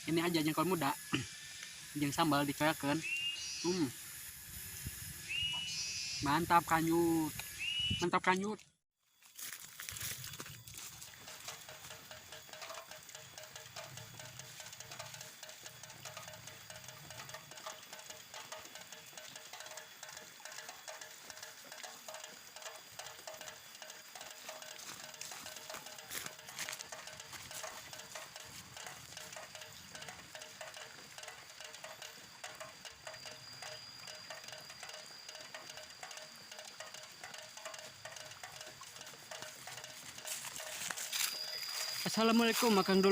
Ini aja jengkol muda jeung sambal dicoyakeun. Mantap kanyut. Mantap kanyut. Assalamualaikum Akang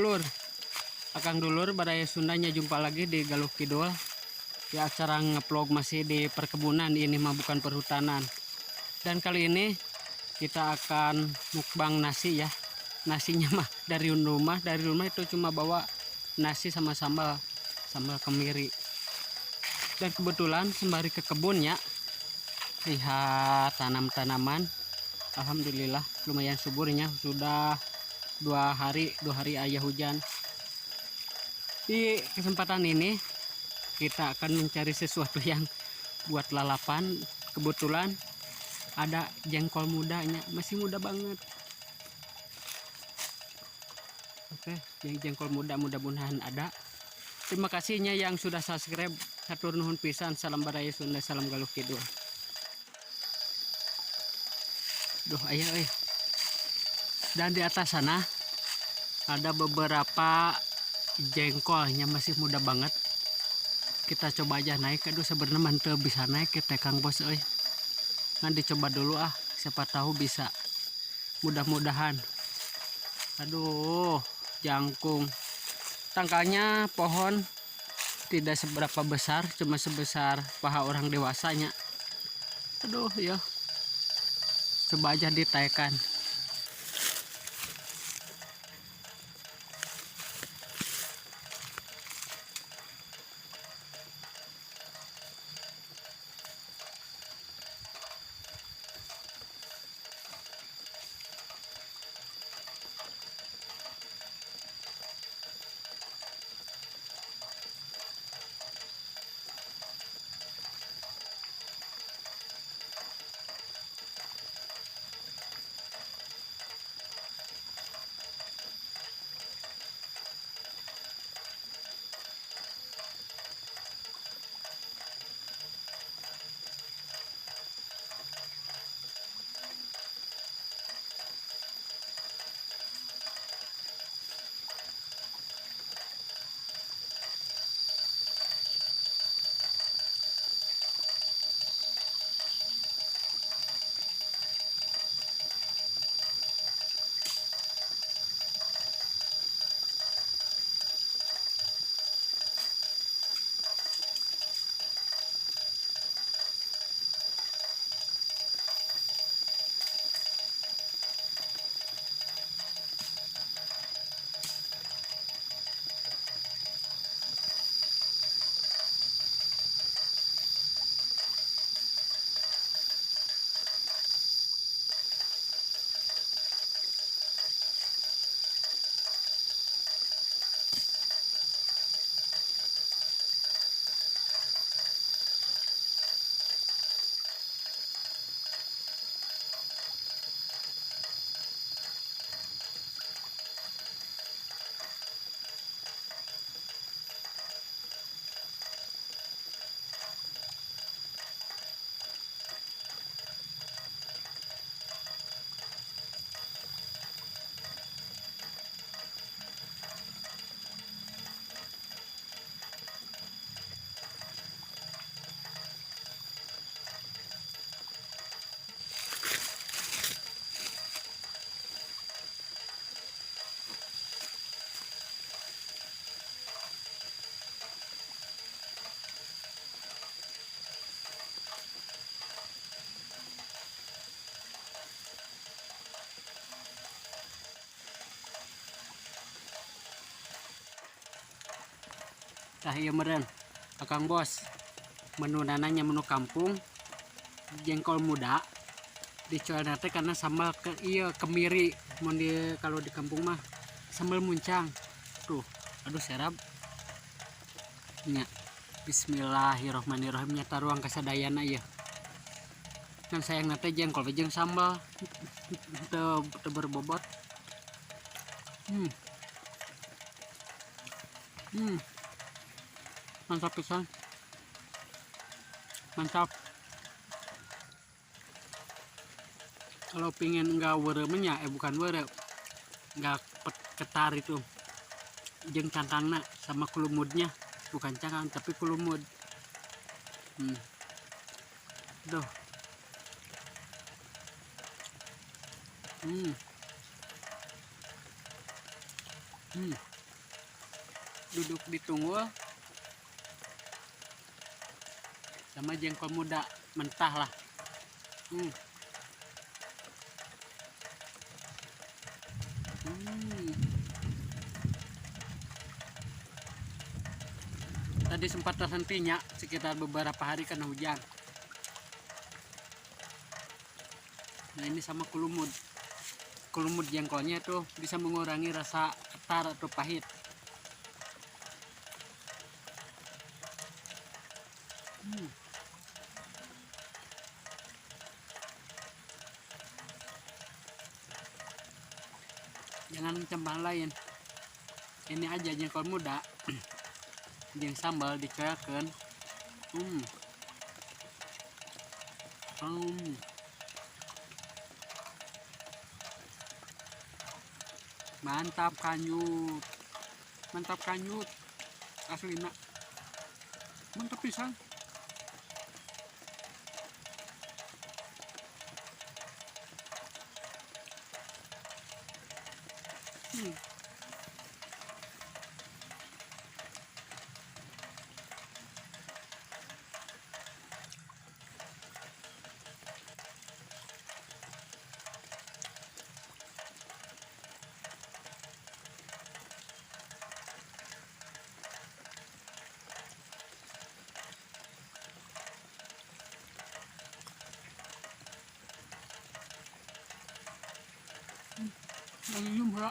Dulur Badaya Sundanya, jumpa lagi di Galuh Kidul. Di acara ngevlog masih di perkebunan, ini mah bukan perhutanan. Dan kali ini kita akan mukbang nasi ya. Nasinya mah dari rumah itu cuma bawa nasi sama sambal kemiri. Dan kebetulan sembari ke kebunnya, lihat tanam-tanaman. Alhamdulillah lumayan suburnya, sudah dua hari ayah hujan. Di kesempatan ini kita akan mencari sesuatu yang buat lalapan. Kebetulan ada jengkol mudanya, masih muda banget. Oke, jengkol muda mudah-mudahan ada. Terima kasihnya yang sudah subscribe. Hatur nuhun pisan. Salam Badaya Sunda, salam Galuh Kidul. Duh ayah Dan di atas sana ada beberapa jengkolnya masih muda banget. Kita coba aja naik. Aduh sebenarnya mantep bisa naik kita Kang Bos Nanti coba dulu siapa tahu bisa. Mudah-mudahan. Aduh jangkung. Tangkalnya pohon tidak seberapa besar, cuma sebesar paha orang dewasanya. Aduh ya. Coba aja ditaikan. Tah ieu meureun Akang Bos, menu nananya menu kampung, jengkol muda dicoelna teh karena sambal kemiri. Mun di kalau di kampung mah sambal muncang. Tuh, aduh serap. nya. Bismillahirrohmanirrohim, nyata ruang kasadayana ya. Kan sayang nate jengkol jeung sambal teu berbobot. Mantap pisan. Mantap. Kalau pingin enggak weremenya, bukan were, enggak ketar itu jeung cangkangna sama kulumudnya, bukan cangkang tapi kulumud. Duh. Duduk di tunggul sama jengkol muda mentah lah. Tadi sempat terhentinya sekitar beberapa hari karena hujan. Nah ini sama kulumud. Kulumud jengkolnya tuh bisa mengurangi rasa ketar atau pahit. Jangan cembah lain. Ini aja jengkol muda. Jeung sambal dikeakeun. Mantap kanyut. Mantap kanyut. Aslina. Mantap pisan. Nyium bro.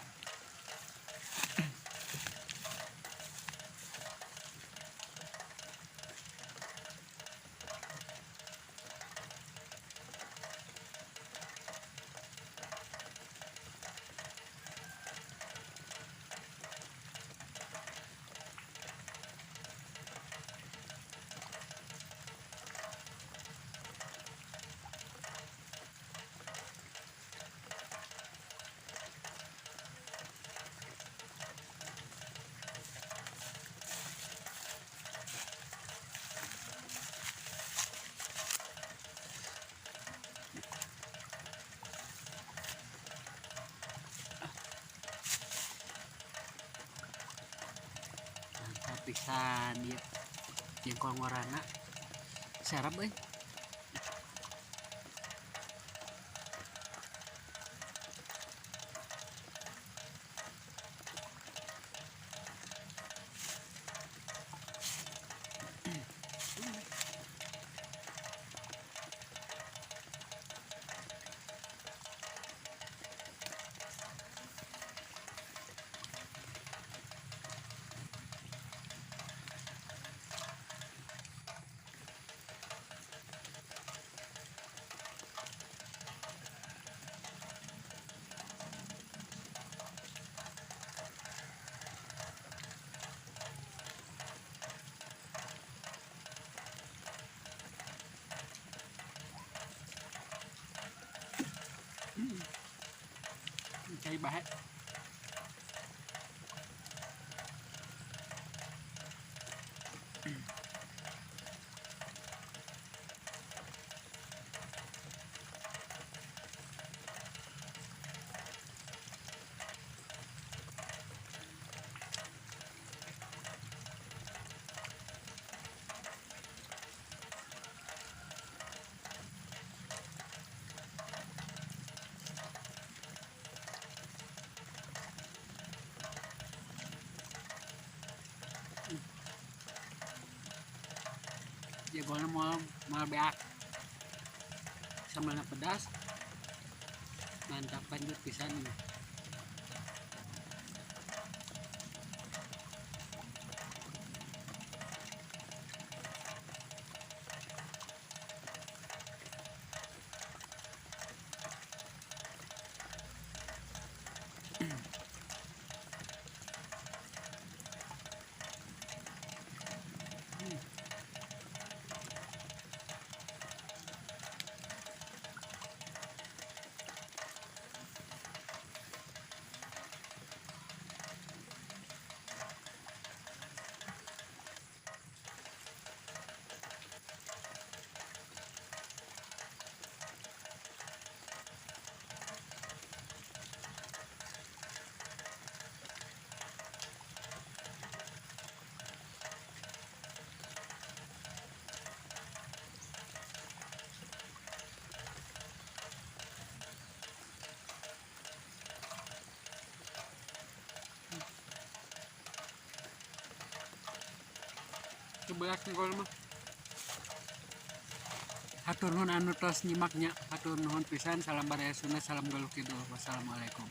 Pisan ya jengkol ngorana serap euy. Cai bahe. Jengkolnya mau beak, sambalnya pedas, mantap lanjut pisan ini. beak ngol mah. Hatur nuhun anu tos nyimaknya, hatur nuhun pisan, salam Baraya Sunda, salam Galuh Kidul. Wassalamualaikum.